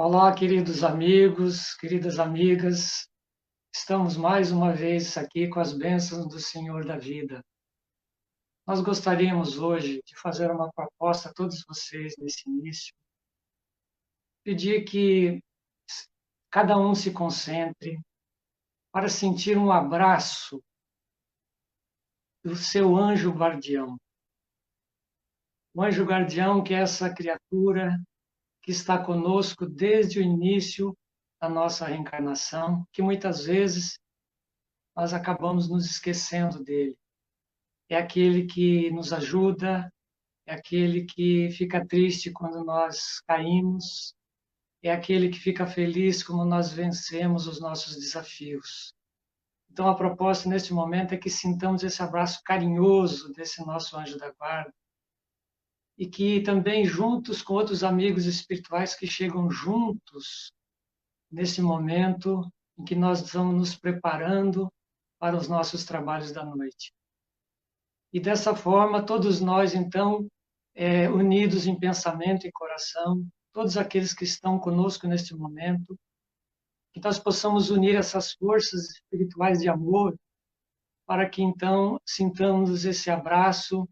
Olá, queridos amigos, queridas amigas. Estamos mais uma vez aqui com as bênçãos do Senhor da vida. Nós gostaríamos hoje de fazer uma proposta a todos vocês nesse início. Pedir que cada um se concentre para sentir um abraço do seu anjo guardião. O anjo guardião, que é essa criatura que está conosco desde o início da nossa reencarnação, que muitas vezes nós acabamos nos esquecendo dele. É aquele que nos ajuda, é aquele que fica triste quando nós caímos, é aquele que fica feliz quando nós vencemos os nossos desafios. Então, a proposta neste momento é que sintamos esse abraço carinhoso desse nosso anjo da guarda e que também, juntos com outros amigos espirituais que chegam juntos nesse momento em que nós estamos nos preparando para os nossos trabalhos da noite. E dessa forma, todos nós, então, unidos em pensamento e coração, todos aqueles que estão conosco neste momento, que nós possamos unir essas forças espirituais de amor para que, então, sintamos esse abraço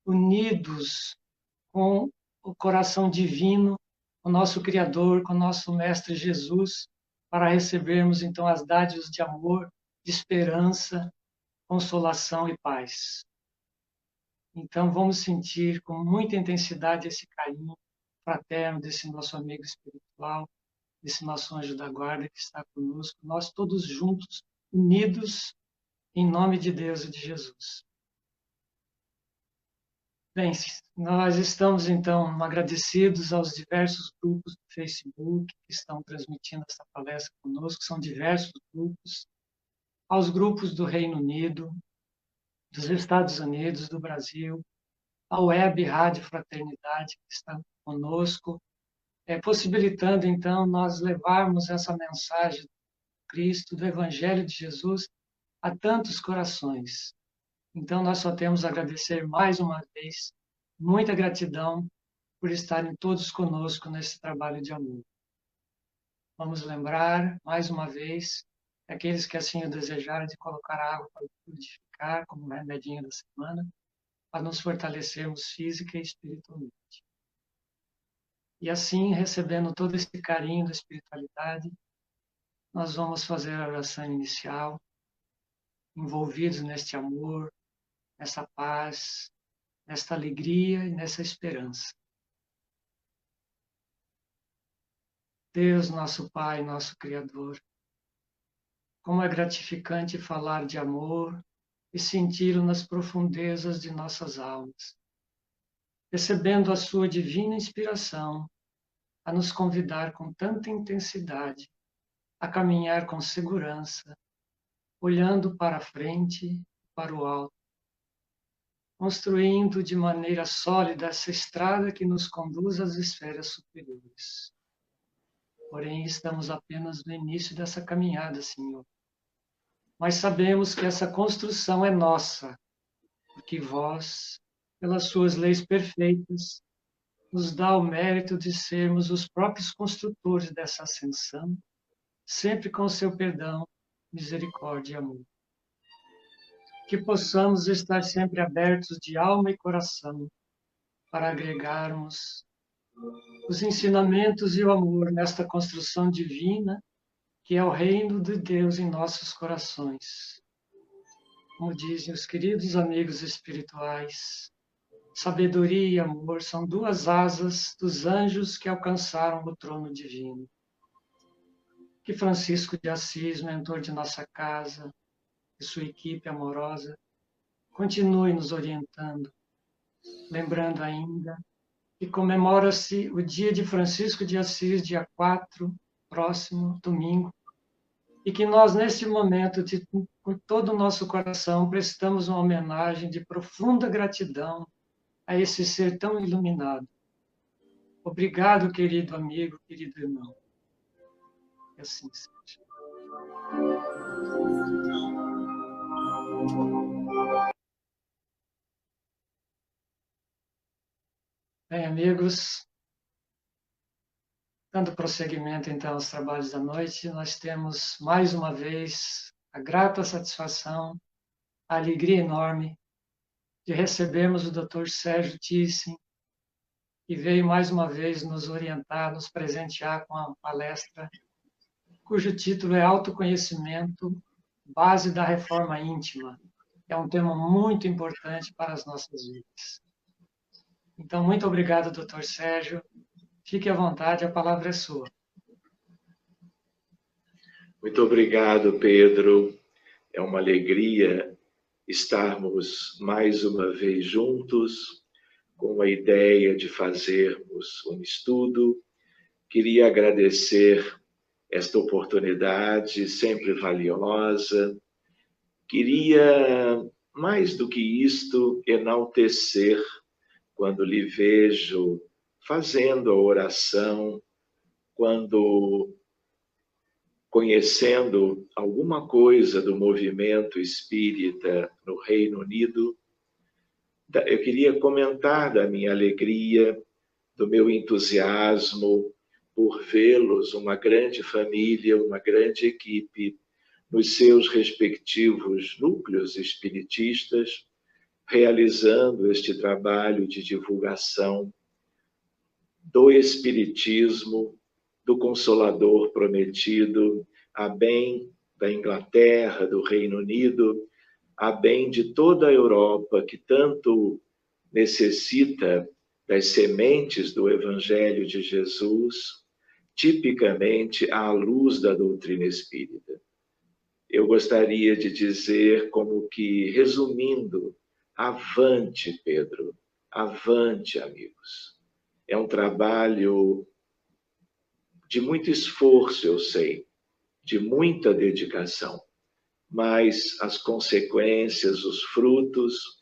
unidos com o coração divino, o nosso Criador, com o nosso Mestre Jesus, para recebermos, então, as dádivas de amor, de esperança, consolação e paz. Então, vamos sentir com muita intensidade esse carinho fraterno desse nosso amigo espiritual, desse nosso anjo da guarda que está conosco, nós todos juntos, unidos, em nome de Deus e de Jesus. Bem, nós estamos, então, agradecidos aos diversos grupos do Facebook que estão transmitindo essa palestra conosco, são diversos grupos, aos grupos do Reino Unido, dos Estados Unidos, do Brasil, a Web Rádio Fraternidade, que está conosco, possibilitando, então, nós levarmos essa mensagem do Cristo, do Evangelho de Jesus, a tantos corações. Então, nós só temos a agradecer mais uma vez, muita gratidão por estarem todos conosco nesse trabalho de amor. Vamos lembrar, mais uma vez, aqueles que assim o desejarem, de colocar água para purificar, como remedinho da semana, para nos fortalecermos física e espiritualmente. E assim, recebendo todo esse carinho da espiritualidade, nós vamos fazer a oração inicial, envolvidos neste amor, nessa paz, nesta alegria e nessa esperança. Deus, nosso Pai, nosso Criador, como é gratificante falar de amor e senti-lo nas profundezas de nossas almas, recebendo a sua divina inspiração a nos convidar com tanta intensidade a caminhar com segurança, olhando para a frente e para o alto, construindo de maneira sólida essa estrada que nos conduz às esferas superiores. Porém, estamos apenas no início dessa caminhada, Senhor. Mas sabemos que essa construção é nossa, porque vós, pelas suas leis perfeitas, nos dá o mérito de sermos os próprios construtores dessa ascensão, sempre com o seu perdão, misericórdia e amor. Que possamos estar sempre abertos de alma e coração para agregarmos os ensinamentos e o amor nesta construção divina que é o reino de Deus em nossos corações. Como dizem os queridos amigos espirituais, sabedoria e amor são duas asas dos anjos que alcançaram o trono divino. Que Francisco de Assis, mentor de nossa casa, e sua equipe amorosa, continue nos orientando, lembrando ainda que comemora-se o dia de Francisco de Assis, dia 4, próximo domingo, e que nós, neste momento, com todo o nosso coração, prestamos uma homenagem de profunda gratidão a esse ser tão iluminado. Obrigado, querido amigo, querido irmão. Que assim seja. Bem, amigos, Dando prosseguimento, então, aos trabalhos da noite, nós temos, mais uma vez, a grata satisfação, a alegria enorme de recebermos o Dr. Sérgio Thyssen, que veio mais uma vez nos orientar, nos presentear com a palestra, cujo título é Autoconhecimento, Base da Reforma Íntima. É um tema muito importante para as nossas vidas. Então, muito obrigado, Dr. Sérgio. Fique à vontade, a palavra é sua. Muito obrigado, Pedro. É uma alegria estarmos mais uma vez juntos com a ideia de fazermos um estudo. Queria agradecer esta oportunidade sempre valiosa. Queria, mais do que isto, enaltecer quando lhe vejo fazendo a oração, quando conhecendo alguma coisa do movimento espírita no Reino Unido. Eu queria comentar da minha alegria, do meu entusiasmo por vê-los, uma grande família, uma grande equipe, nos seus respectivos núcleos espiritistas, realizando este trabalho de divulgação do Espiritismo, do Consolador prometido, a bem da Inglaterra, do Reino Unido, a bem de toda a Europa, que tanto necessita das sementes do Evangelho de Jesus, tipicamente à luz da doutrina espírita. Eu gostaria de dizer, como que, resumindo, avante, Pedro, avante, amigos. É um trabalho de muito esforço, eu sei, de muita dedicação, mas as consequências, os frutos,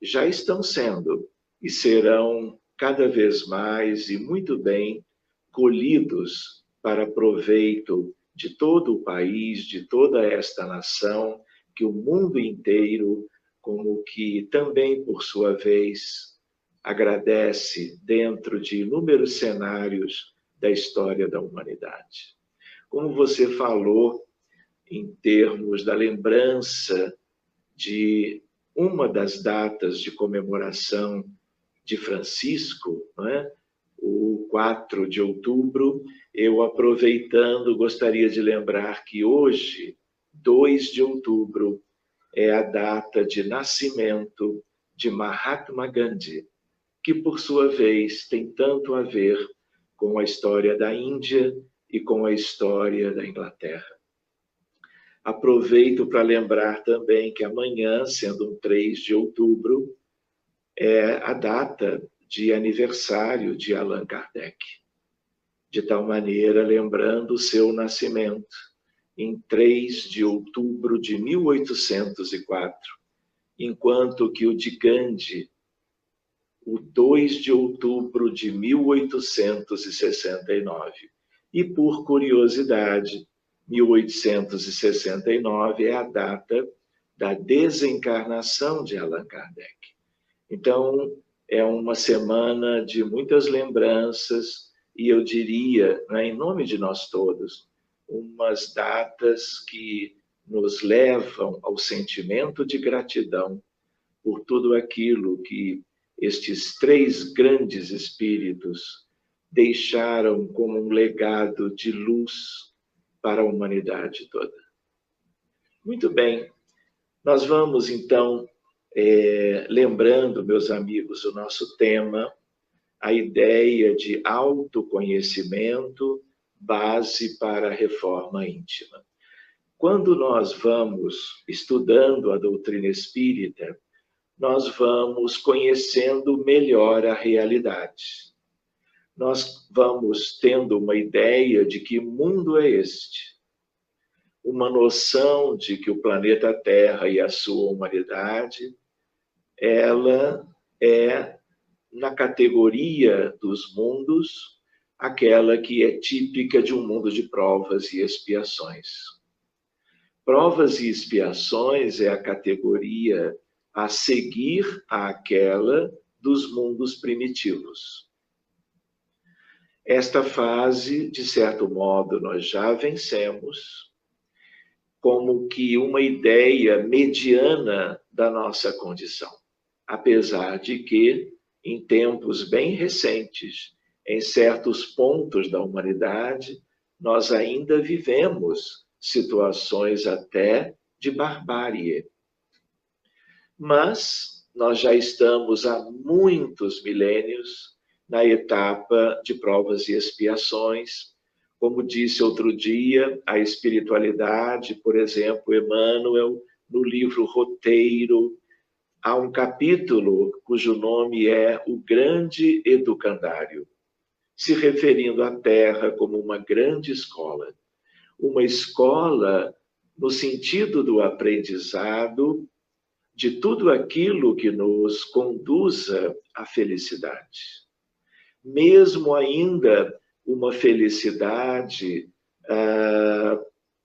já estão sendo e serão cada vez mais e muito bem colhidos para proveito de todo o país, de toda esta nação, que o mundo inteiro, como que também, por sua vez, agradece dentro de inúmeros cenários da história da humanidade. Como você falou, em termos da lembrança de uma das datas de comemoração de Francisco, não é? O 4 de outubro, eu, aproveitando, gostaria de lembrar que hoje, 2 de outubro, é a data de nascimento de Mahatma Gandhi, que, por sua vez, tem tanto a ver com a história da Índia e com a história da Inglaterra. Aproveito para lembrar também que amanhã, sendo um 3 de outubro, é a data de aniversário de Allan Kardec. De tal maneira, lembrando o seu nascimento, em 3 de outubro de 1804, enquanto que o de Gandhi, o 2 de outubro de 1869. E, por curiosidade, 1869 é a data da desencarnação de Allan Kardec. Então, é uma semana de muitas lembranças e, eu diria, né, em nome de nós todos, umas datas que nos levam ao sentimento de gratidão por tudo aquilo que estes 3 grandes espíritos deixaram como um legado de luz para a humanidade toda. Muito bem, nós vamos então, lembrando, meus amigos, o nosso tema, a ideia de autoconhecimento, base para a reforma íntima. Quando nós vamos estudando a doutrina espírita, nós vamos conhecendo melhor a realidade. Nós vamos tendo uma ideia de que mundo é este, uma noção de que o planeta Terra e a sua humanidade, ela é, na categoria dos mundos, aquela que é típica de um mundo de provas e expiações. Provas e expiações é a categoria a seguir àquela dos mundos primitivos. Esta fase, de certo modo, nós já vencemos, como que uma ideia mediana da nossa condição. Apesar de que, em tempos bem recentes, em certos pontos da humanidade, nós ainda vivemos situações até de barbárie. Mas nós já estamos há muitos milênios na etapa de provas e expiações. Como disse outro dia, a espiritualidade, por exemplo, Emmanuel, no livro Roteiro, há um capítulo cujo nome é O Grande Educandário, se referindo à Terra como uma grande escola. Uma escola no sentido do aprendizado de tudo aquilo que nos conduza à felicidade. Mesmo ainda uma felicidade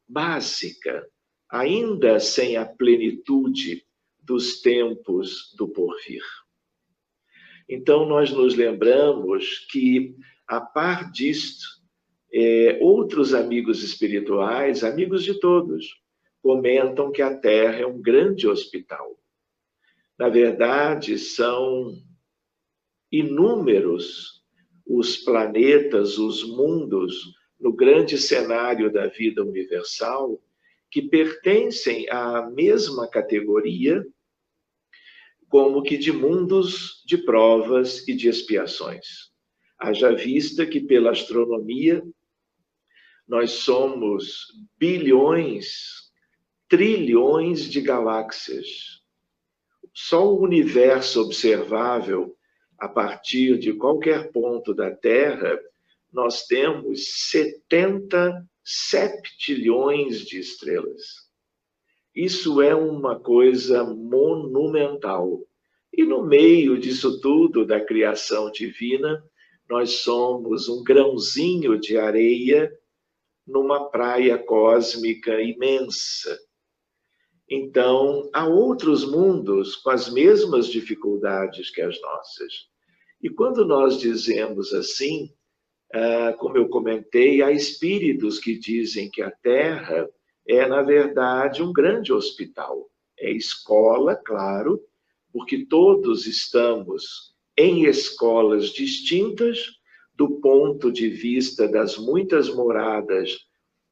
básica, ainda sem a plenitude dos tempos do porvir. Então, nós nos lembramos que, a par disto, outros amigos espirituais, amigos de todos, comentam que a Terra é um grande hospital. Na verdade, são inúmeros os planetas, os mundos, no grande cenário da vida universal, que pertencem à mesma categoria, como que de mundos de provas e de expiações. Haja vista que, pela astronomia, nós somos bilhões, trilhões de galáxias. Só o universo observável, a partir de qualquer ponto da Terra, nós temos 70 septilhões de estrelas. Isso é uma coisa monumental. E no meio disso tudo, da criação divina, nós somos um grãozinho de areia numa praia cósmica imensa. Então, há outros mundos com as mesmas dificuldades que as nossas. E quando nós dizemos assim, como eu comentei, há espíritos que dizem que a Terra é, na verdade, um grande hospital. É escola, claro, porque todos estamos em escolas distintas do ponto de vista das muitas moradas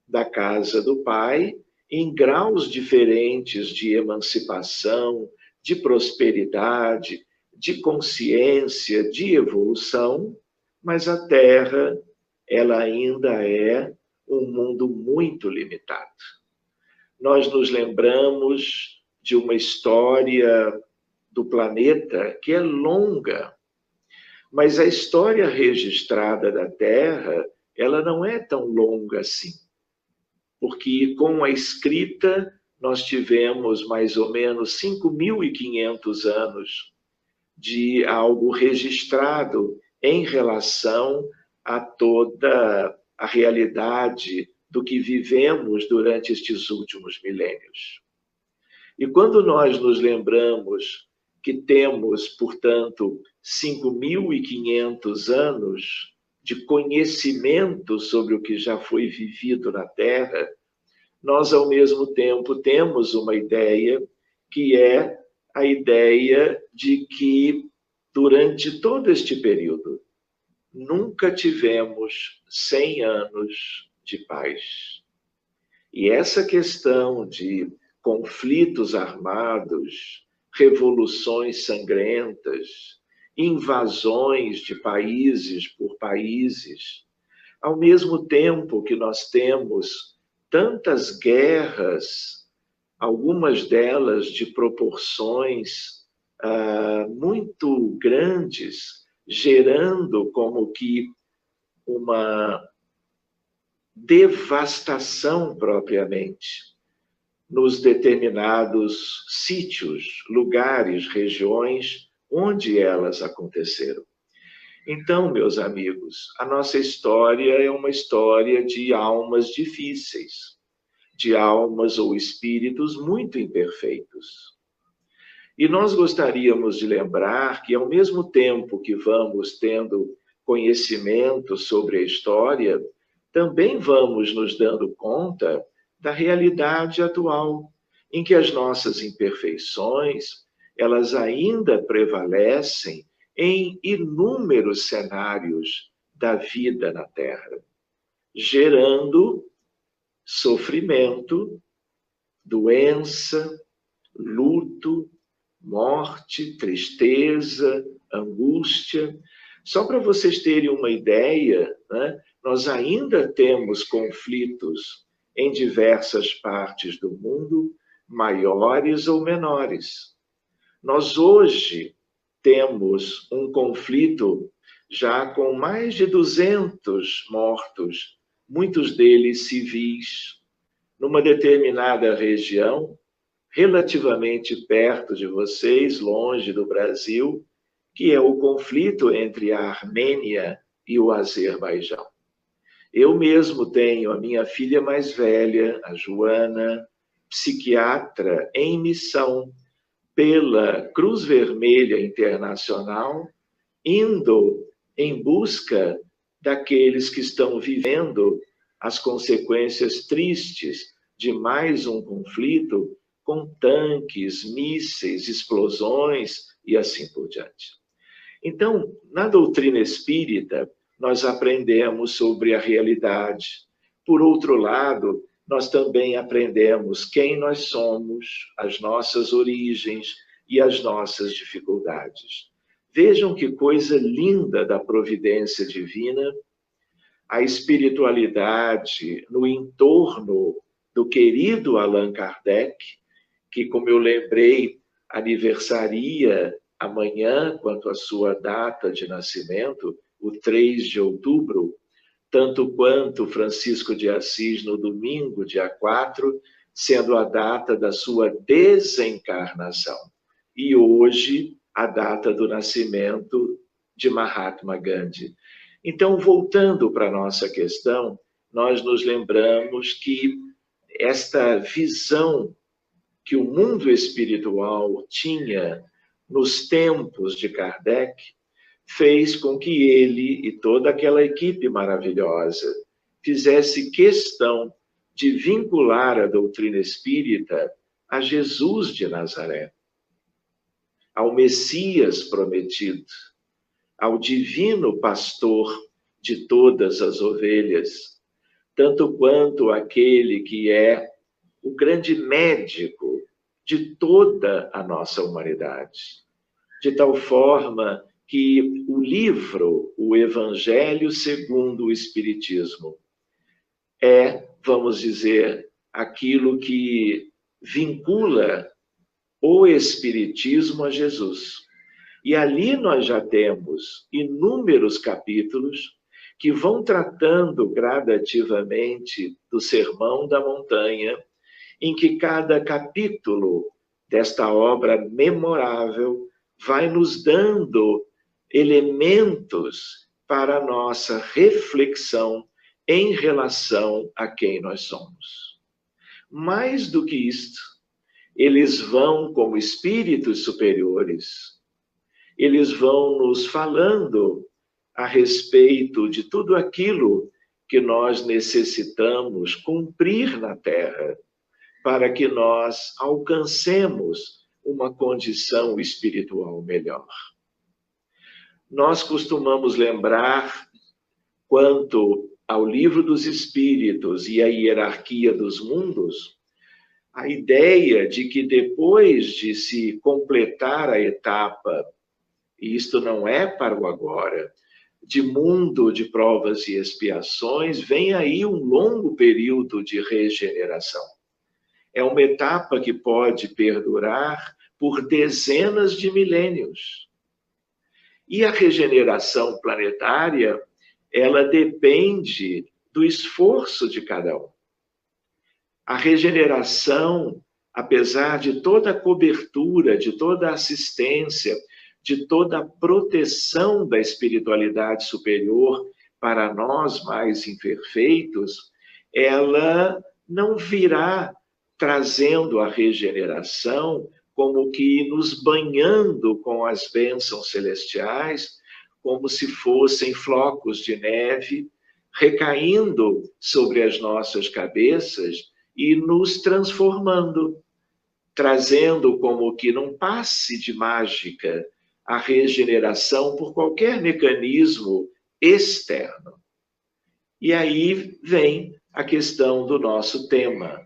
da casa do Pai, em graus diferentes de emancipação, de prosperidade, de consciência, de evolução, mas a Terra, ela ainda é um mundo muito limitado. Nós nos lembramos de uma história do planeta que é longa, mas a história registrada da Terra, ela não é tão longa assim. Porque com a escrita nós tivemos mais ou menos 5.500 anos de algo registrado em relação a toda a realidade do que vivemos durante estes últimos milênios. E quando nós nos lembramos que temos, portanto, 5.500 anos de conhecimento sobre o que já foi vivido na Terra, nós, ao mesmo tempo, temos uma ideia que é a ideia de que, durante todo este período, nunca tivemos 100 anos de paz. E essa questão de conflitos armados, revoluções sangrentas, invasões de países por países, ao mesmo tempo que nós temos tantas guerras, algumas delas de proporções muito grandes, gerando como que uma devastação propriamente nos determinados sítios, lugares, regiões onde elas aconteceram. Então, meus amigos, a nossa história é uma história de almas difíceis, de almas ou espíritos muito imperfeitos. E nós gostaríamos de lembrar que, ao mesmo tempo que vamos tendo conhecimento sobre a história, também vamos nos dando conta da realidade atual, em que as nossas imperfeições, elas ainda prevalecem em inúmeros cenários da vida na Terra, gerando sofrimento, doença, luto, morte, tristeza, angústia. Só para vocês terem uma ideia, né, nós ainda temos conflitos em diversas partes do mundo, maiores ou menores. Nós hoje temos um conflito já com mais de 200 mortos, muitos deles civis, numa determinada região, relativamente perto de vocês, longe do Brasil, que é o conflito entre a Armênia e o Azerbaijão. Eu mesmo tenho a minha filha mais velha, a Joana, psiquiatra em missão pela Cruz Vermelha Internacional, indo em busca daqueles que estão vivendo as consequências tristes de mais um conflito com tanques, mísseis, explosões e assim por diante. Então, na doutrina espírita, nós aprendemos sobre a realidade. Por outro lado, nós também aprendemos quem nós somos, as nossas origens e as nossas dificuldades. Vejam que coisa linda da providência divina, a espiritualidade no entorno do querido Allan Kardec, que, como eu lembrei, aniversaria amanhã, quanto à sua data de nascimento, o 3 de outubro, tanto quanto Francisco de Assis no domingo, dia 4, sendo a data da sua desencarnação. E hoje, a data do nascimento de Mahatma Gandhi. Então, voltando para a nossa questão, nós nos lembramos que esta visão que o mundo espiritual tinha nos tempos de Kardec fez com que ele e toda aquela equipe maravilhosa fizesse questão de vincular a doutrina espírita a Jesus de Nazaré, ao Messias prometido, ao divino pastor de todas as ovelhas, tanto quanto aquele que é o grande médico de toda a nossa humanidade. De tal forma que o livro, o Evangelho segundo o Espiritismo, é, vamos dizer, aquilo que vincula o Espiritismo a Jesus. E ali nós já temos inúmeros capítulos que vão tratando gradativamente do Sermão da Montanha, em que cada capítulo desta obra memorável vai nos dando elementos para a nossa reflexão em relação a quem nós somos. Mais do que isto, eles vão, como espíritos superiores, eles vão nos falando a respeito de tudo aquilo que nós necessitamos cumprir na Terra, para que nós alcancemos uma condição espiritual melhor. Nós costumamos lembrar, quanto ao Livro dos Espíritos e a hierarquia dos mundos, a ideia de que depois de se completar a etapa, e isto não é para o agora, de mundo de provas e expiações, vem aí um longo período de regeneração. É uma etapa que pode perdurar por dezenas de milênios. E a regeneração planetária, ela depende do esforço de cada um. A regeneração, apesar de toda a cobertura, de toda a assistência, de toda a proteção da espiritualidade superior para nós mais imperfeitos, ela não virá trazendo a regeneração como que nos banhando com as bênçãos celestiais, como se fossem flocos de neve, recaindo sobre as nossas cabeças e nos transformando, trazendo como que num passe de mágica a regeneração por qualquer mecanismo externo. E aí vem a questão do nosso tema.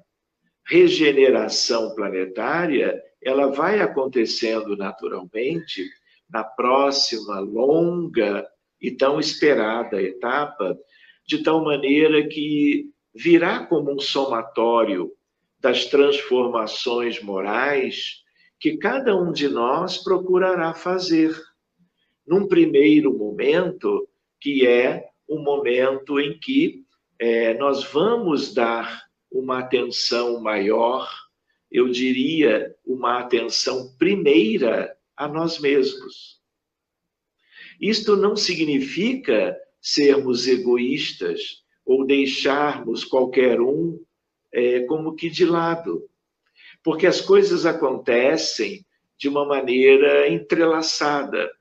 Regeneração planetária, ela vai acontecendo naturalmente na próxima longa e tão esperada etapa, de tal maneira que virá como um somatório das transformações morais que cada um de nós procurará fazer. Num primeiro momento, que é o momento em que nós vamos dar uma atenção maior, eu diria, uma atenção primeira a nós mesmos. Isto não significa sermos egoístas ou deixarmos qualquer um como que de lado, porque as coisas acontecem de uma maneira entrelaçada.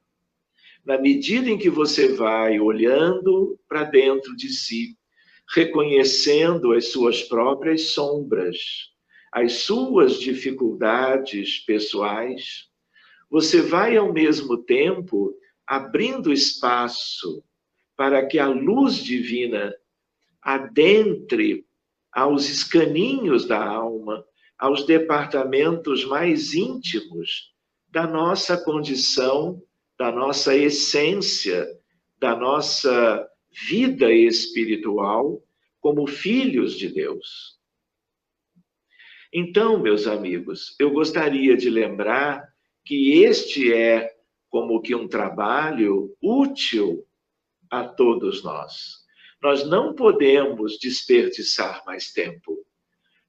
Na medida em que você vai olhando para dentro de si, reconhecendo as suas próprias sombras, as suas dificuldades pessoais, você vai ao mesmo tempo abrindo espaço para que a luz divina adentre aos escaninhos da alma, aos departamentos mais íntimos da nossa condição, da nossa essência, da nossa vida espiritual como filhos de Deus. Então, meus amigos, eu gostaria de lembrar que este é como que um trabalho útil a todos nós. Nós não podemos desperdiçar mais tempo.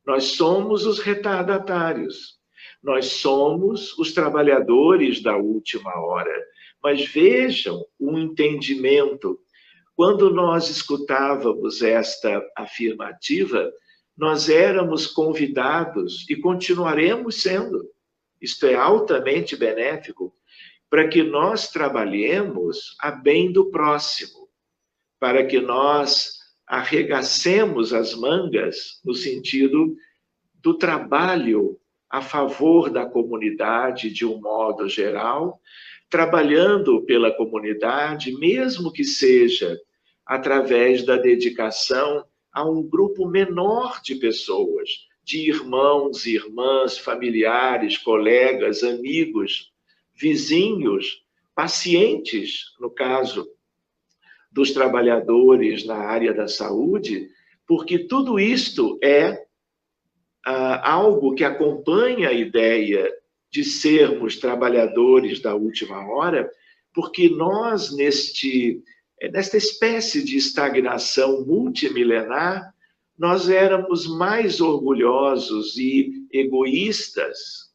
Nós somos os retardatários. Nós somos os trabalhadores da última hora. Mas vejam o entendimento. Quando nós escutávamos esta afirmativa, nós éramos convidados e continuaremos sendo. Isto é altamente benéfico para que nós trabalhemos a bem do próximo, para que nós arregacemos as mangas no sentido do trabalho a favor da comunidade de um modo geral, trabalhando pela comunidade, mesmo que seja através da dedicação a um grupo menor de pessoas, de irmãos, irmãs, familiares, colegas, amigos, vizinhos, pacientes, no caso dos trabalhadores na área da saúde, porque tudo isto é algo que acompanha a ideia de sermos trabalhadores da última hora, porque nós, nesta espécie de estagnação multimilenar, nós éramos mais orgulhosos e egoístas,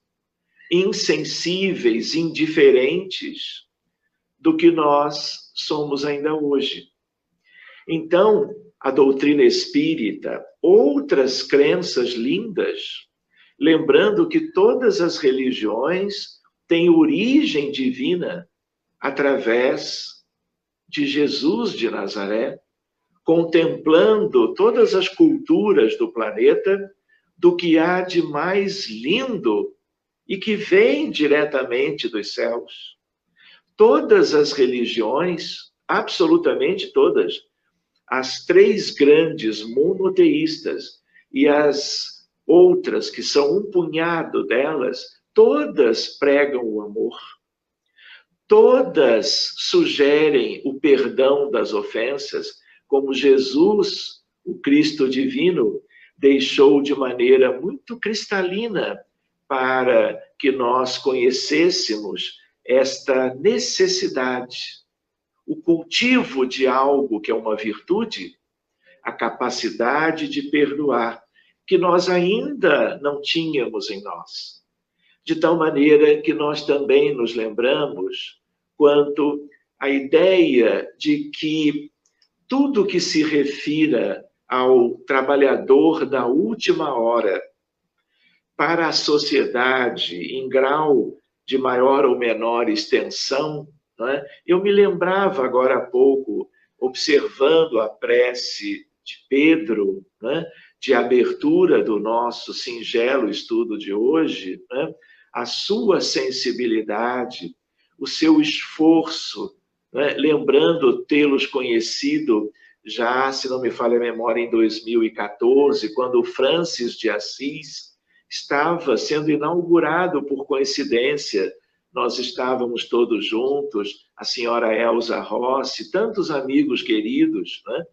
insensíveis, indiferentes do que nós somos ainda hoje. Então, a doutrina espírita, outras crenças lindas, lembrando que todas as religiões têm origem divina através de Jesus de Nazaré, contemplando todas as culturas do planeta, do que há de mais lindo e que vem diretamente dos céus. Todas as religiões, absolutamente todas, as três grandes monoteístas e as outras, que são um punhado delas, todas pregam o amor. Todas sugerem o perdão das ofensas, como Jesus, o Cristo divino, deixou de maneira muito cristalina para que nós conhecêssemos esta necessidade. O cultivo de algo que é uma virtude, a capacidade de perdoar, que nós ainda não tínhamos em nós. De tal maneira que nós também nos lembramos quanto à ideia de que tudo que se refira ao trabalhador da última hora para a sociedade em grau de maior ou menor extensão, não é? Eu me lembrava agora há pouco, observando a prece de Pedro, né, de abertura do nosso singelo estudo de hoje, né, a sua sensibilidade, o seu esforço, né, lembrando tê-los conhecido já, se não me falha a memória, em 2014, quando o Francis de Assis estava sendo inaugurado por coincidência. Nós estávamos todos juntos, a senhora Elza Rossi, tantos amigos queridos, né?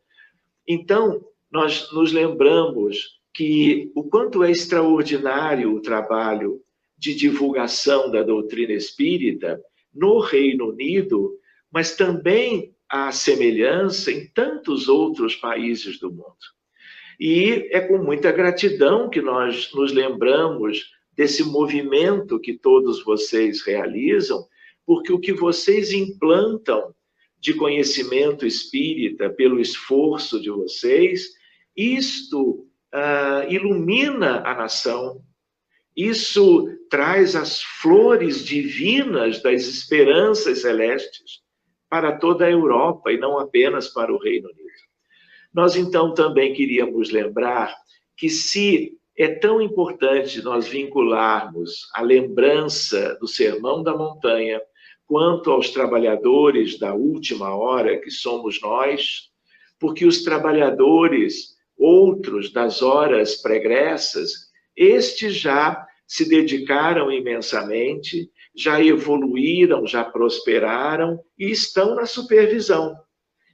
Então, nós nos lembramos que o quanto é extraordinário o trabalho de divulgação da doutrina espírita no Reino Unido, mas também a semelhança em tantos outros países do mundo. E é com muita gratidão que nós nos lembramos desse movimento que todos vocês realizam, porque o que vocês implantam de conhecimento espírita pelo esforço de vocês, isto ilumina a nação, isso traz as flores divinas das esperanças celestes para toda a Europa e não apenas para o Reino Unido. Nós, então, também queríamos lembrar que se é tão importante nós vincularmos a lembrança do Sermão da Montanha quanto aos trabalhadores da última hora, que somos nós, porque os trabalhadores, outros das horas pregressas, estes já se dedicaram imensamente, já evoluíram, já prosperaram e estão na supervisão,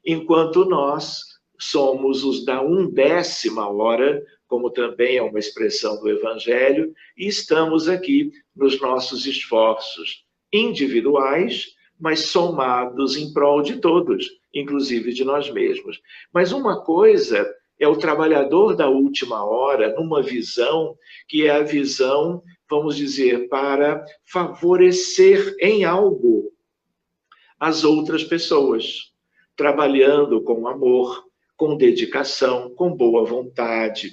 enquanto nós somos os da 1/10 hora, como também é uma expressão do Evangelho, e estamos aqui nos nossos esforços individuais, mas somados em prol de todos, inclusive de nós mesmos. Mas uma coisa é o trabalhador da última hora, numa visão que é a visão, vamos dizer, para favorecer em algo as outras pessoas, trabalhando com amor, com dedicação, com boa vontade,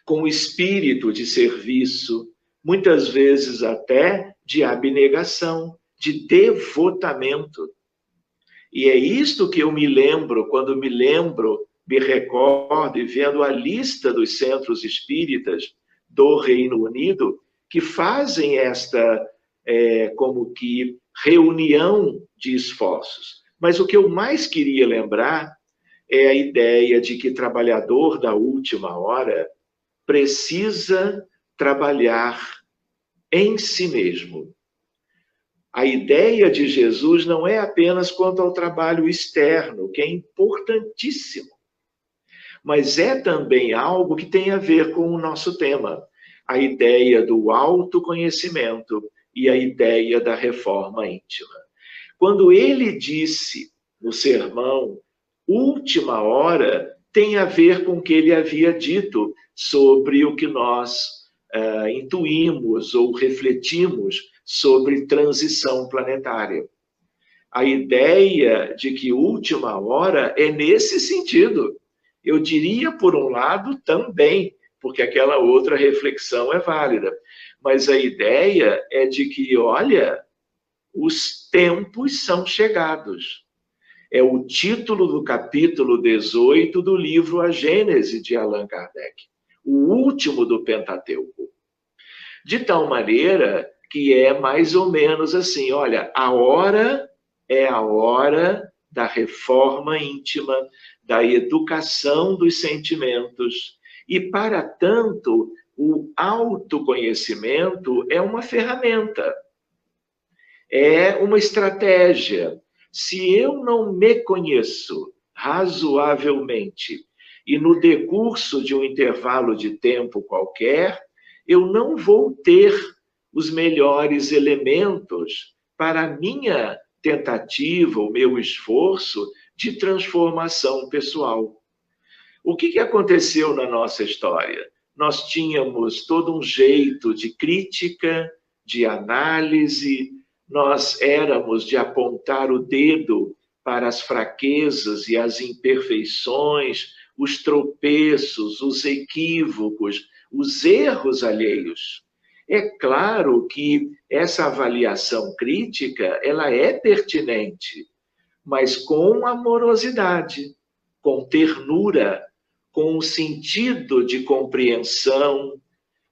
com espírito de serviço, muitas vezes até de abnegação, de devotamento. E é isto que eu me lembro, quando me recordo e vendo a lista dos centros espíritas do Reino Unido, que fazem esta, como que, reunião de esforços. Mas o que eu mais queria lembrar é a ideia de que trabalhador da última hora precisa trabalhar em si mesmo. A ideia de Jesus não é apenas quanto ao trabalho externo, que é importantíssimo, mas é também algo que tem a ver com o nosso tema, a ideia do autoconhecimento e a ideia da reforma íntima. Quando ele disse no sermão, última hora, tem a ver com o que ele havia dito sobre o que nós intuímos ou refletimos sobre transição planetária. A ideia de que última hora é nesse sentido. Eu diria, por um lado, também, porque aquela outra reflexão é válida. Mas a ideia é de que, olha, os tempos são chegados. É o título do capítulo 18 do livro A Gênese, de Allan Kardec, o último do Pentateuco. De tal maneira que é mais ou menos assim, olha, a hora é a hora da reforma íntima, da educação dos sentimentos. E, para tanto, o autoconhecimento é uma ferramenta, é uma estratégia. Se eu não me conheço razoavelmente e no decurso de um intervalo de tempo qualquer, eu não vou ter os melhores elementos para a minha tentativa, o meu esforço de transformação pessoal. O que aconteceu na nossa história? Nós tínhamos todo um jeito de crítica, de análise, nós éramos de apontar o dedo para as fraquezas e as imperfeições, os tropeços, os equívocos, os erros alheios. É claro que essa avaliação crítica, ela é pertinente, mas com amorosidade, com ternura, com um sentido de compreensão,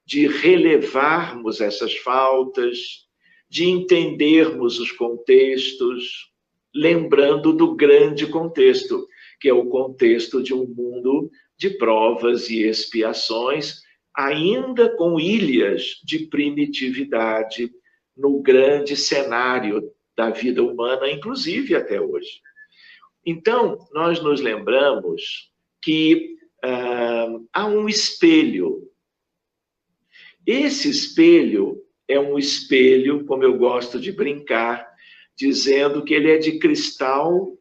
de relevarmos essas faltas, de entendermos os contextos, lembrando do grande contexto, que é o contexto de um mundo de provas e expiações, ainda com ilhas de primitividade no grande cenário da vida humana, inclusive até hoje. Então, nós nos lembramos que há um espelho. Esse espelho é um espelho, como eu gosto de brincar, dizendo que ele é de cristal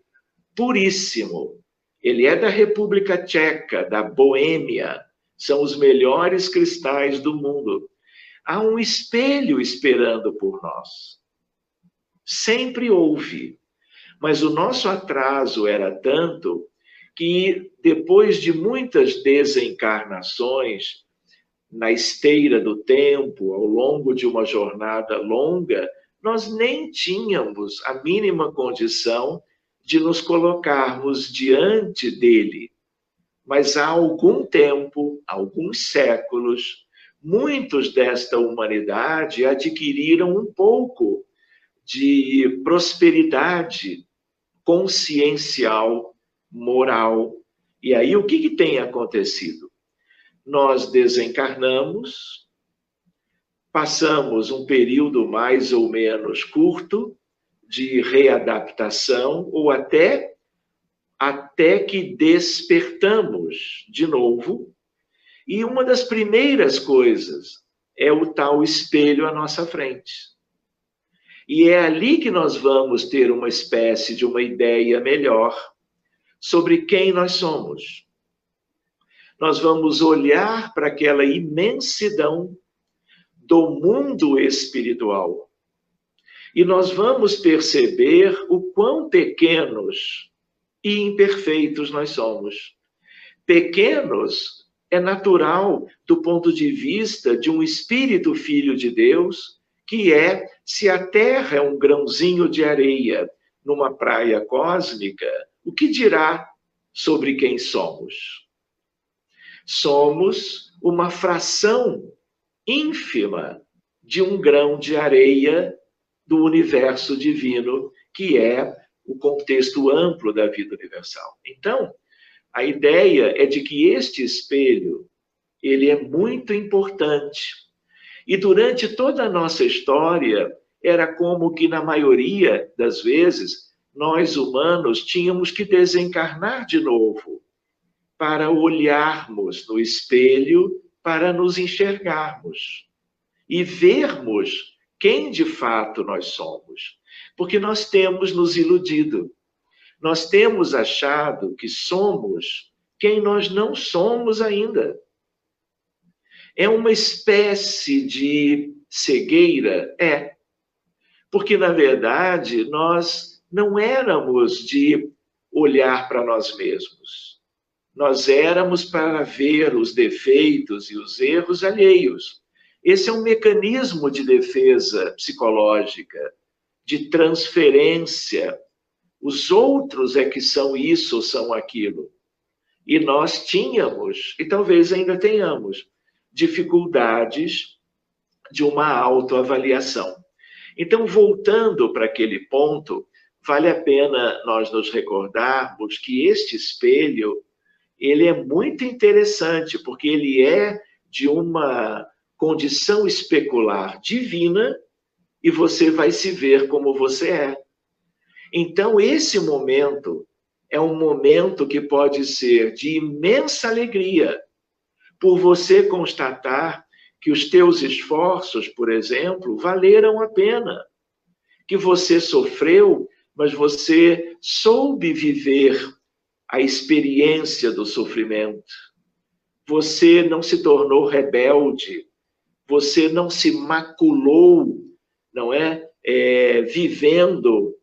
puríssimo. Ele é da República Tcheca, da Boêmia. São os melhores cristais do mundo. Há um espelho esperando por nós. Sempre houve. Mas o nosso atraso era tanto que, depois de muitas desencarnações, na esteira do tempo, ao longo de uma jornada longa, nós nem tínhamos a mínima condição de nos colocarmos diante dele. Mas há algum tempo, alguns séculos, muitos desta humanidade adquiriram um pouco de prosperidade consciencial, moral. E aí o que tem acontecido? Nós desencarnamos, passamos um período mais ou menos curto de readaptação, ou até que despertamos de novo. E uma das primeiras coisas é o tal espelho à nossa frente. E é ali que nós vamos ter uma espécie de uma ideia melhor sobre quem nós somos. Nós vamos olhar para aquela imensidão do mundo espiritual. E nós vamos perceber o quão pequenos e imperfeitos nós somos. Pequenos é natural do ponto de vista de um espírito filho de Deus, que é, se a Terra é um grãozinho de areia numa praia cósmica, o que dirá sobre quem somos? Somos uma fração ínfima de um grão de areia do universo divino, que é o contexto amplo da vida universal. Então, a ideia é de que este espelho, ele é muito importante. E durante toda a nossa história, era como que, na maioria das vezes, nós humanos tínhamos que desencarnar de novo para olharmos no espelho, para nos enxergarmos e vermos quem de fato nós somos. Porque nós temos nos iludido. Nós temos achado que somos quem nós não somos ainda. É uma espécie de cegueira? É. Porque, na verdade, nós não éramos de olhar para nós mesmos. Nós éramos para ver os defeitos e os erros alheios. Esse é um mecanismo de defesa psicológica, de transferência. Os outros é que são isso ou são aquilo. E nós tínhamos, e talvez ainda tenhamos, dificuldades de uma autoavaliação. Então, voltando para aquele ponto, vale a pena nós nos recordarmos que este espelho, ele é muito interessante, porque ele é de uma condição especular divina e você vai se ver como você é. Então, esse momento é um momento que pode ser de imensa alegria, por você constatar que os teus esforços, por exemplo, valeram a pena. Que você sofreu, mas você soube viver a experiência do sofrimento. Você não se tornou rebelde, você não se maculou, não é? Vivendo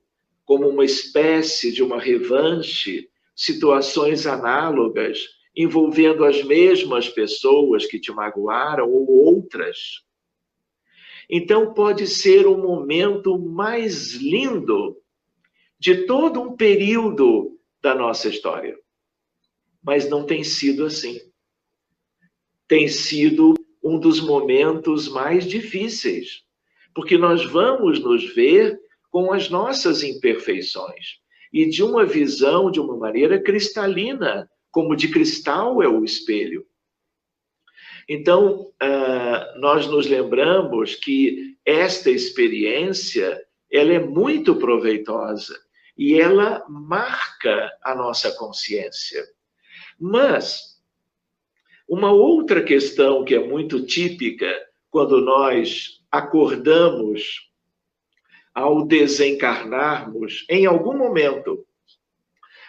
como uma espécie de uma revanche, situações análogas, envolvendo as mesmas pessoas que te magoaram ou outras. Então pode ser o momento mais lindo de todo um período da nossa história. Mas não tem sido assim. Tem sido um dos momentos mais difíceis, porque nós vamos nos ver com as nossas imperfeições e de uma visão de uma maneira cristalina, como de cristal é o espelho. Então, nós nos lembramos que esta experiência, ela é muito proveitosa e ela marca a nossa consciência. Mas uma outra questão que é muito típica quando nós acordamos ao desencarnarmos em algum momento,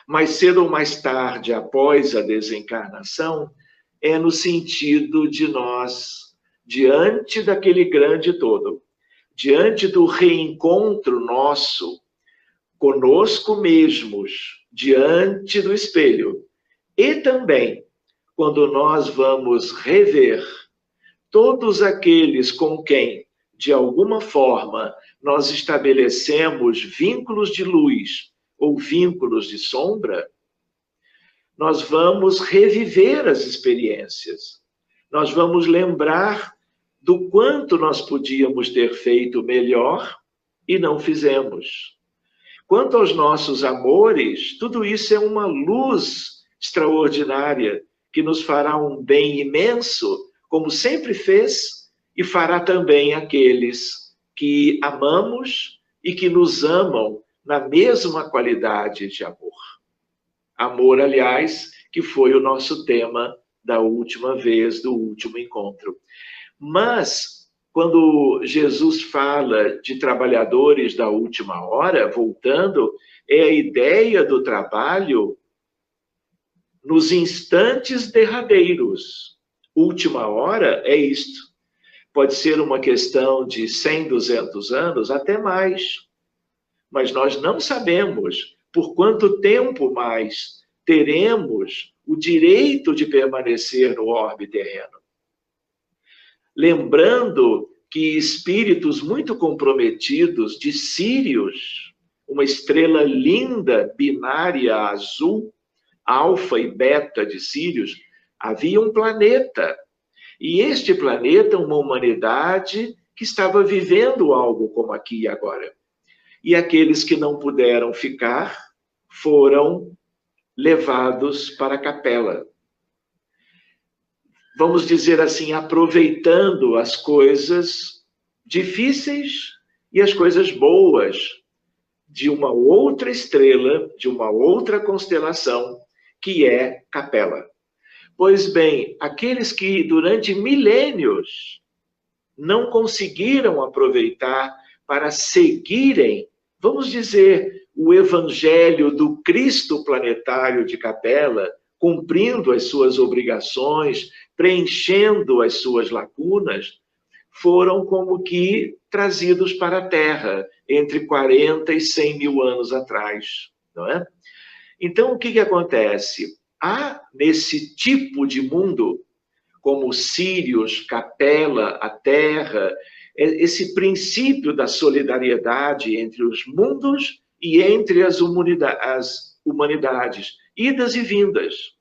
mais cedo ou mais tarde após a desencarnação, é no sentido de nós, diante daquele grande todo, diante do reencontro nosso conosco mesmos, diante do espelho, e também quando nós vamos rever todos aqueles com quem, de alguma forma, nós estabelecemos vínculos de luz ou vínculos de sombra, nós vamos reviver as experiências. Nós vamos lembrar do quanto nós podíamos ter feito melhor e não fizemos. Quanto aos nossos amores, tudo isso é uma luz extraordinária que nos fará um bem imenso, como sempre fez, e fará também aqueles que amamos e que nos amam na mesma qualidade de amor. Amor, aliás, que foi o nosso tema da última vez, do último encontro. Mas, quando Jesus fala de trabalhadores da última hora, voltando, é a ideia do trabalho nos instantes derradeiros. Última hora é isto. Pode ser uma questão de 100, 200 anos, até mais. Mas nós não sabemos por quanto tempo mais teremos o direito de permanecer no orbe terreno. Lembrando que espíritos muito comprometidos de Sírios, uma estrela linda, binária, azul, alfa e beta de Sírios, havia um planeta. E este planeta, uma humanidade que estava vivendo algo como aqui e agora. E aqueles que não puderam ficar foram levados para a capela. Vamos dizer assim, aproveitando as coisas difíceis e as coisas boas de uma outra estrela, de uma outra constelação, que é Capela. Pois bem, aqueles que durante milênios não conseguiram aproveitar para seguirem, vamos dizer, o evangelho do Cristo planetário de Capela, cumprindo as suas obrigações, preenchendo as suas lacunas, foram como que trazidos para a Terra entre 40 e 100 mil anos atrás, não é? Então, o que acontece? Há nesse tipo de mundo, como Sírios, Capela, a Terra, esse princípio da solidariedade entre os mundos e entre as humanidades, idas e vindas.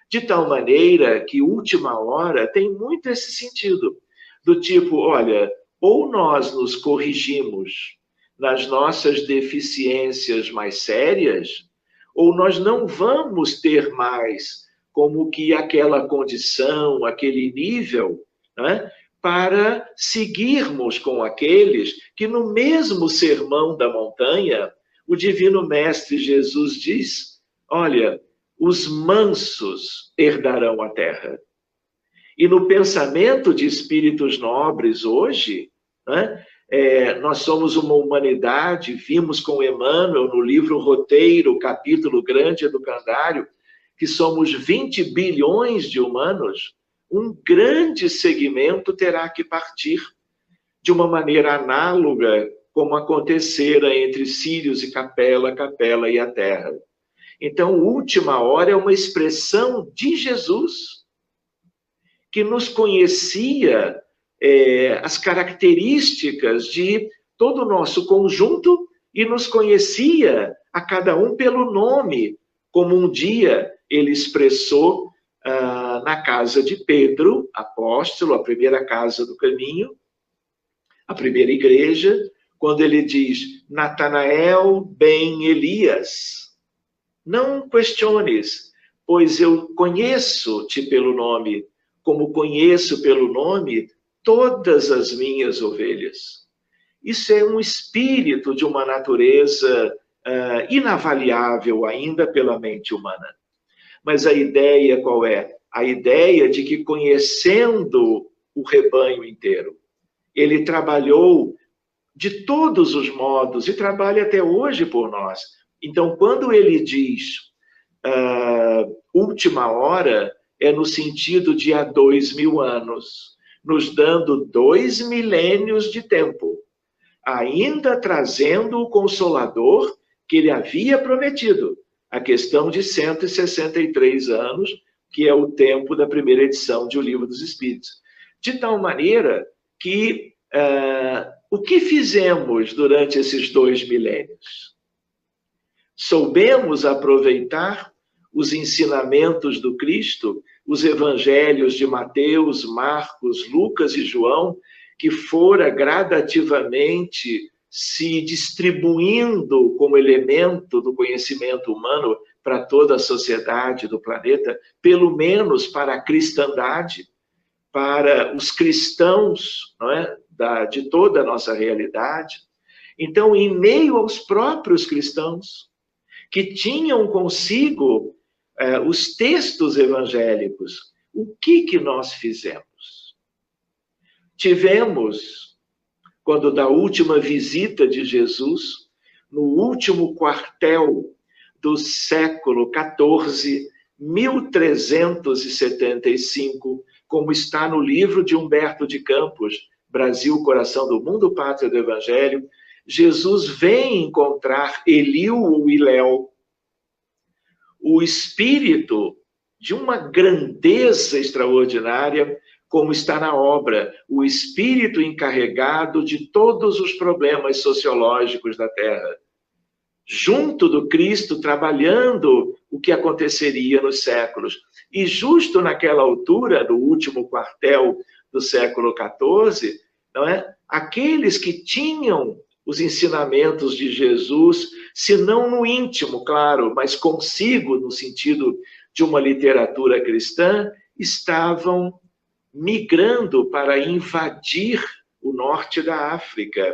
De tal maneira que última hora tem muito esse sentido, do tipo, olha, ou nós nos corrigimos nas nossas deficiências mais sérias, ou nós não vamos ter mais como que aquela condição, aquele nível, né, para seguirmos com aqueles que no mesmo sermão da montanha, o Divino Mestre Jesus diz, olha, os mansos herdarão a terra. E no pensamento de espíritos nobres hoje, né, nós somos uma humanidade, vimos com Emmanuel no livro Roteiro, capítulo grande do Candário, que somos 20 bilhões de humanos, um grande segmento terá que partir de uma maneira análoga como acontecera entre Sírios e Capela, Capela e a Terra. Então, última hora é uma expressão de Jesus, que nos conhecia as características de todo o nosso conjunto e nos conhecia a cada um pelo nome, como um dia ele expressou na casa de Pedro, apóstolo, a primeira casa do caminho, a primeira igreja, quando ele diz: Natanael ben Elias, não questiones, pois eu conheço-te pelo nome, como conheço pelo nome todas as minhas ovelhas. Isso é um espírito de uma natureza inavaliável ainda pela mente humana. Mas a ideia qual é? A ideia de que, conhecendo o rebanho inteiro, ele trabalhou de todos os modos e trabalha até hoje por nós. Então, quando ele diz última hora, é no sentido de há 2000 anos, nos dando 2 milênios de tempo, ainda trazendo o Consolador que ele havia prometido, a questão de 163 anos, que é o tempo da primeira edição de O Livro dos Espíritos. De tal maneira que o que fizemos durante esses 2 milênios? Soubemos aproveitar os ensinamentos do Cristo, os evangelhos de Mateus, Marcos, Lucas e João, que fora gradativamente se distribuindo como elemento do conhecimento humano para toda a sociedade do planeta, pelo menos para a cristandade, para os cristãos, não é? De toda a nossa realidade. Então, em meio aos próprios cristãos, que tinham consigo os textos evangélicos, o que nós fizemos? Tivemos, quando da última visita de Jesus, no último quartel do século XIV, 1375, como está no livro de Humberto de Campos, Brasil, Coração do Mundo, Pátria do Evangelho, Jesus vem encontrar Eliú ou Iléu, o espírito de uma grandeza extraordinária, como está na obra, o espírito encarregado de todos os problemas sociológicos da Terra, junto do Cristo, trabalhando o que aconteceria nos séculos. E justo naquela altura, no último quartel do século XIV, não é? Aqueles que tinham os ensinamentos de Jesus, se não no íntimo, claro, mas consigo, no sentido de uma literatura cristã, estavam migrando para invadir o norte da África,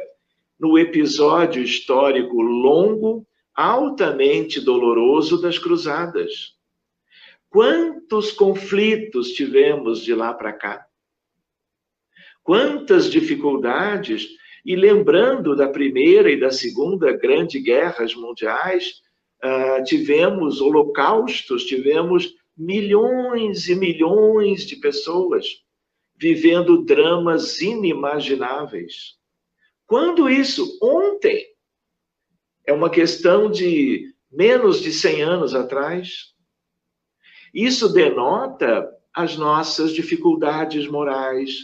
no episódio histórico longo, altamente doloroso das Cruzadas. Quantos conflitos tivemos de lá para cá? Quantas dificuldades, e lembrando da Primeira e da Segunda Grande Guerras Mundiais, tivemos holocaustos, tivemos milhões e milhões de pessoas vivendo dramas inimagináveis. Quando isso? Ontem. É uma questão de menos de 100 anos atrás. Isso denota as nossas dificuldades morais,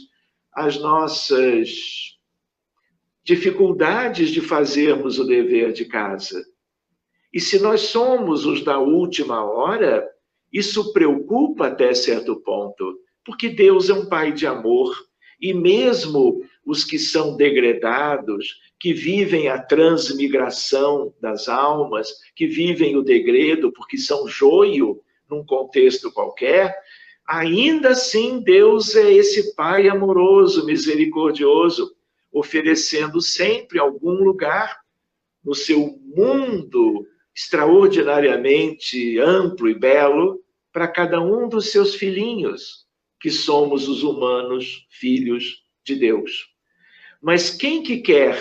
as nossas dificuldades de fazermos o dever de casa. E se nós somos os da última hora, isso preocupa até certo ponto, porque Deus é um Pai de amor, e mesmo os que são degredados, que vivem a transmigração das almas, que vivem o degredo porque são joio num contexto qualquer, ainda assim Deus é esse Pai amoroso, misericordioso, oferecendo sempre algum lugar no seu mundo extraordinariamente amplo e belo para cada um dos seus filhinhos, que somos os humanos filhos de Deus. Mas quem que quer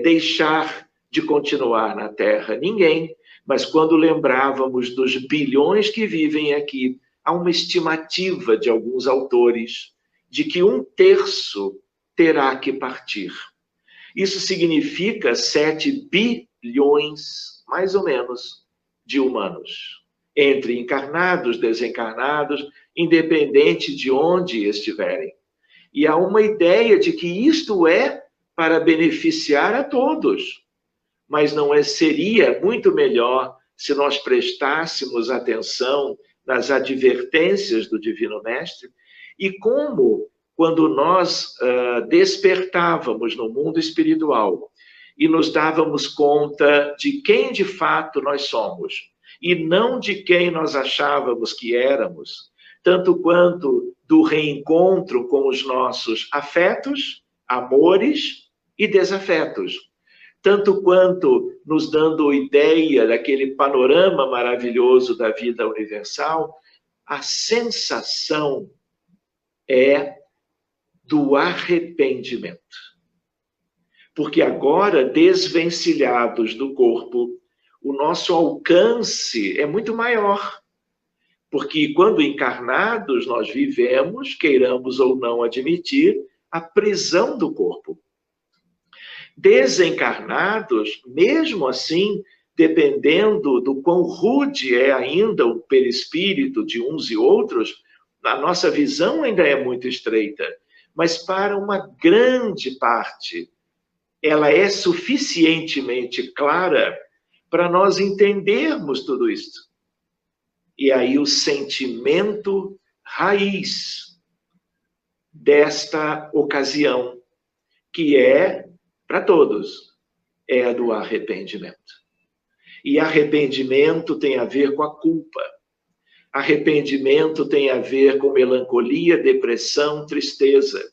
deixar de continuar na Terra? Ninguém. Mas quando lembrávamos dos bilhões que vivem aqui, há uma estimativa de alguns autores de que 1/3 terá que partir. Isso significa 7 bilhões, mais ou menos, de humanos, entre encarnados, desencarnados, independente de onde estiverem. E há uma ideia de que isto é para beneficiar a todos. Mas não seria muito melhor se nós prestássemos atenção nas advertências do Divino Mestre? E como, quando nós despertávamos no mundo espiritual e nos dávamos conta de quem de fato nós somos, e não de quem nós achávamos que éramos, tanto quanto do reencontro com os nossos afetos, amores e desafetos, tanto quanto nos dando ideia daquele panorama maravilhoso da vida universal, a sensação é do arrependimento. Porque agora, desvencilhados do corpo, o nosso alcance é muito maior. Porque quando encarnados, nós vivemos, queiramos ou não admitir, a prisão do corpo. Desencarnados, mesmo assim, dependendo do quão rude é ainda o perispírito de uns e outros, a nossa visão ainda é muito estreita. Mas para uma grande parte, ela é suficientemente clara para nós entendermos tudo isso. E aí o sentimento raiz desta ocasião, que é para todos, é a do arrependimento. E arrependimento tem a ver com a culpa. Arrependimento tem a ver com melancolia, depressão, tristeza,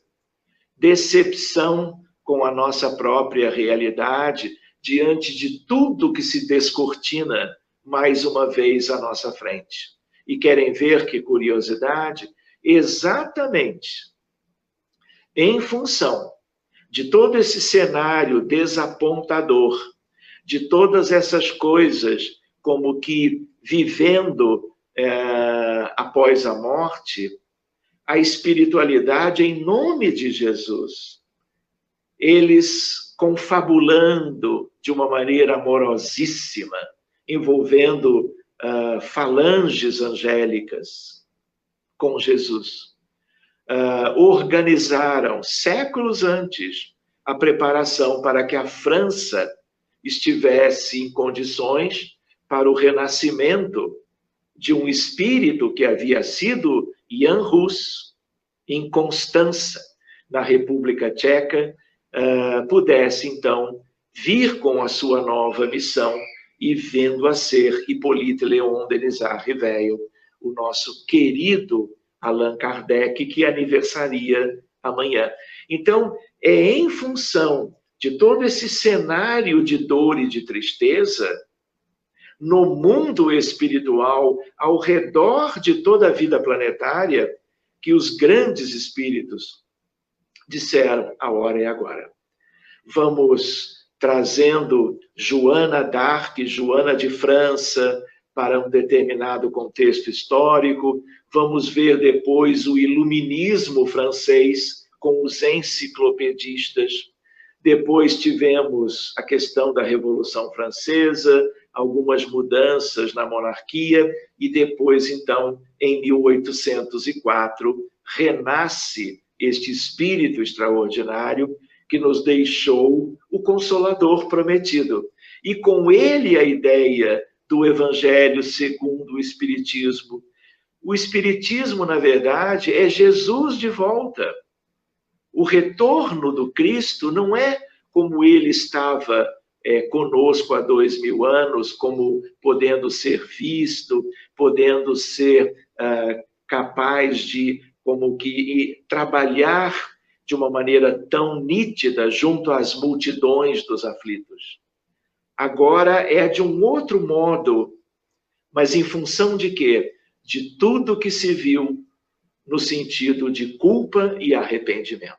decepção com a nossa própria realidade diante de tudo que se descortina mais uma vez à nossa frente. E querem ver que curiosidade? Exatamente em função de todo esse cenário desapontador, de todas essas coisas como que vivendo após a morte, a espiritualidade em nome de Jesus, eles confabulando de uma maneira amorosíssima, envolvendo falanges angélicas com Jesus, organizaram séculos antes a preparação para que a França estivesse em condições para o renascimento de um espírito que havia sido Jan Hus, em Constança, na República Tcheca, pudesse então vir com a sua nova missão e vindo a ser Hippolyte Léon Denis Riveil, o nosso querido Allan Kardec, que aniversaria amanhã. Então, é em função de todo esse cenário de dor e de tristeza, no mundo espiritual, ao redor de toda a vida planetária, que os grandes espíritos disseram: a hora é agora. Vamos trazendo Joana d'Arc, Joana de França, para um determinado contexto histórico. Vamos ver depois o iluminismo francês com os enciclopedistas. Depois tivemos a questão da Revolução Francesa, algumas mudanças na monarquia, e depois, então, em 1804, renasce este espírito extraordinário que nos deixou o Consolador prometido. E com ele a ideia do Evangelho segundo o Espiritismo. O Espiritismo, na verdade, é Jesus de volta. O retorno do Cristo não é como ele estava conosco há 2000 anos, como podendo ser visto, podendo ser capaz de como que trabalhar de uma maneira tão nítida junto às multidões dos aflitos. Agora é de um outro modo, mas em função de quê? De tudo que se viu no sentido de culpa e arrependimento.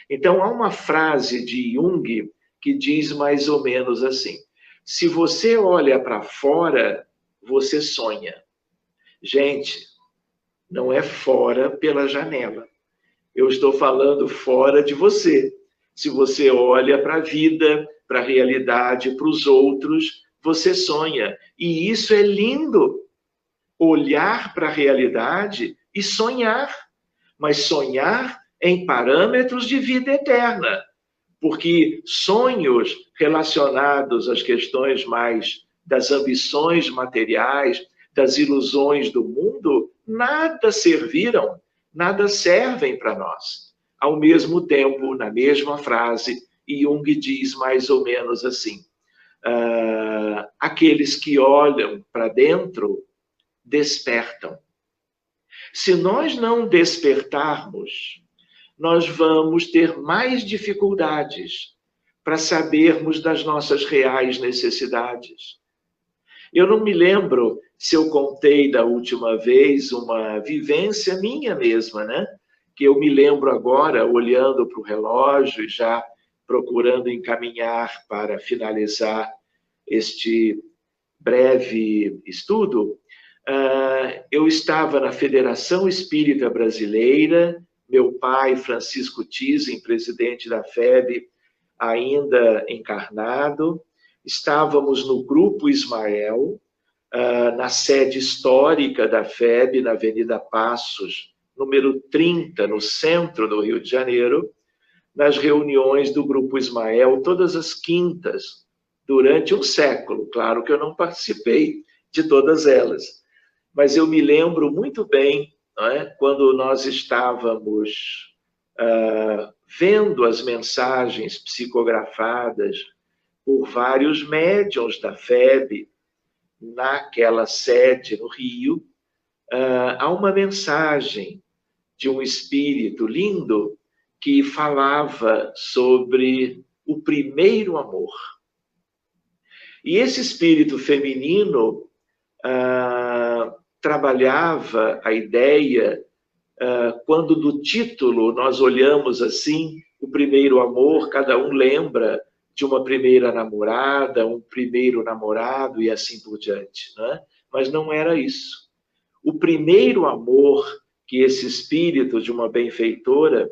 Então, há uma frase de Jung que diz mais ou menos assim: se você olha para fora, você sonha. Gente, não é fora pela janela. Eu estou falando fora de você. Se você olha para a vida, para a realidade, para os outros, você sonha. E isso é lindo. Olhar para a realidade e sonhar. Mas sonhar em parâmetros de vida eterna, porque sonhos relacionados às questões mais das ambições materiais, das ilusões do mundo, nada serviram, nada servem para nós. Ao mesmo tempo, na mesma frase, Jung diz mais ou menos assim: aqueles que olham para dentro despertam. Se nós não despertarmos, nós vamos ter mais dificuldades para sabermos das nossas reais necessidades. Eu não me lembro se eu contei da última vez uma vivência minha mesma, né? Que eu me lembro agora, olhando para o relógio e já procurando encaminhar para finalizar este breve estudo. Eu estava na Federação Espírita Brasileira, meu pai, Francisco Thyssen, presidente da FEB, ainda encarnado. Estávamos no Grupo Ismael, na sede histórica da FEB, na Avenida Passos, número 30, no centro do Rio de Janeiro, nas reuniões do Grupo Ismael, todas as quintas, durante um século. Claro que eu não participei de todas elas, mas eu me lembro muito bem, não é? Quando nós estávamos vendo as mensagens psicografadas por vários médiuns da FEB, naquela sede no Rio, há uma mensagem de um espírito lindo que falava sobre o primeiro amor. E esse espírito feminino trabalhava a ideia, quando do título nós olhamos assim, o primeiro amor, cada um lembra de uma primeira namorada, um primeiro namorado e assim por diante, né? Mas não era isso. O primeiro amor que esse espírito de uma benfeitora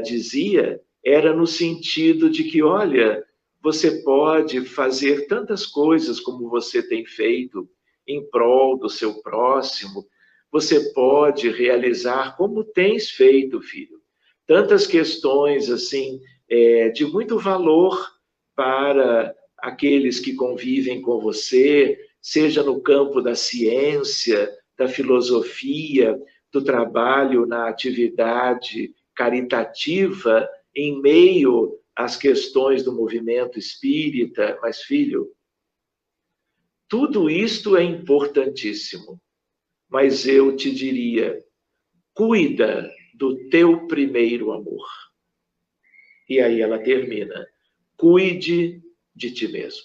dizia era no sentido de que, olha, você pode fazer tantas coisas como você tem feito em prol do seu próximo, você pode realizar como tens feito, filho. Tantas questões assim de muito valor para aqueles que convivem com você, seja no campo da ciência, da filosofia, do trabalho na atividade caritativa, em meio às questões do movimento espírita. Mas, filho, tudo isto é importantíssimo, mas eu te diria, cuida do teu primeiro amor. E aí ela termina, cuide de ti mesmo.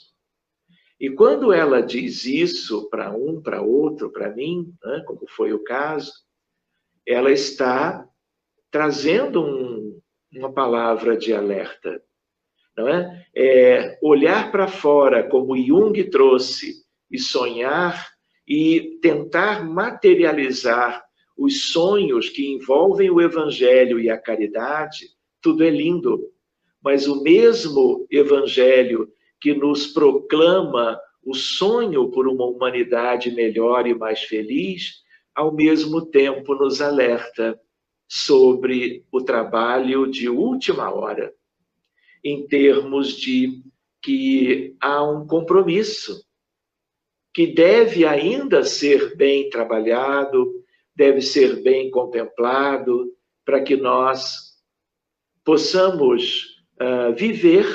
E quando ela diz isso para um, para outro, para mim, né, como foi o caso, ela está trazendo uma palavra de alerta, não é? Olhar para fora, como Jung trouxe, e sonhar e tentar materializar os sonhos que envolvem o Evangelho e a caridade, tudo é lindo. Mas o mesmo Evangelho que nos proclama o sonho por uma humanidade melhor e mais feliz, ao mesmo tempo nos alerta sobre o trabalho de última hora, em termos de que há um compromisso que deve ainda ser bem trabalhado, deve ser bem contemplado, para que nós possamos viver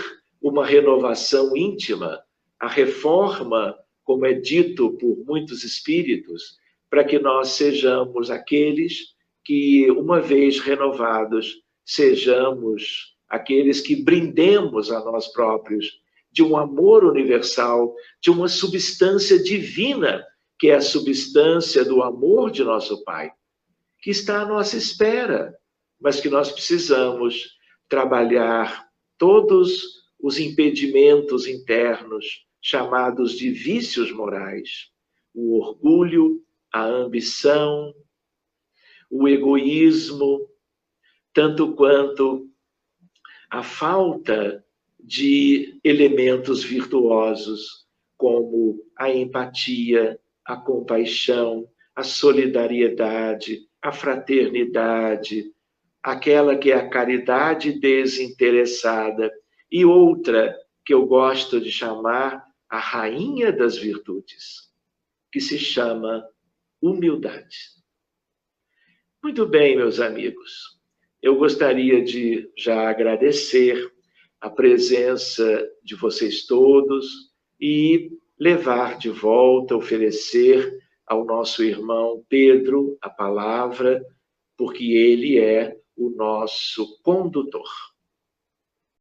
uma renovação íntima, a reforma, como é dito por muitos espíritos, para que nós sejamos aqueles que, uma vez renovados, sejamos aqueles que brindemos a nós próprios de um amor universal, de uma substância divina, que é a substância do amor de nosso Pai, que está à nossa espera, mas que nós precisamos trabalhar todos os impedimentos internos, chamados de vícios morais, o orgulho, a ambição, o egoísmo, tanto quanto a falta de elementos virtuosos, como a empatia, a compaixão, a solidariedade, a fraternidade, aquela que é a caridade desinteressada, e outra que eu gosto de chamar a rainha das virtudes, que se chama humildade. Muito bem, meus amigos. Eu gostaria de já agradecer a presença de vocês todos e levar de volta, oferecer ao nosso irmão Pedro a palavra, porque ele é o nosso condutor.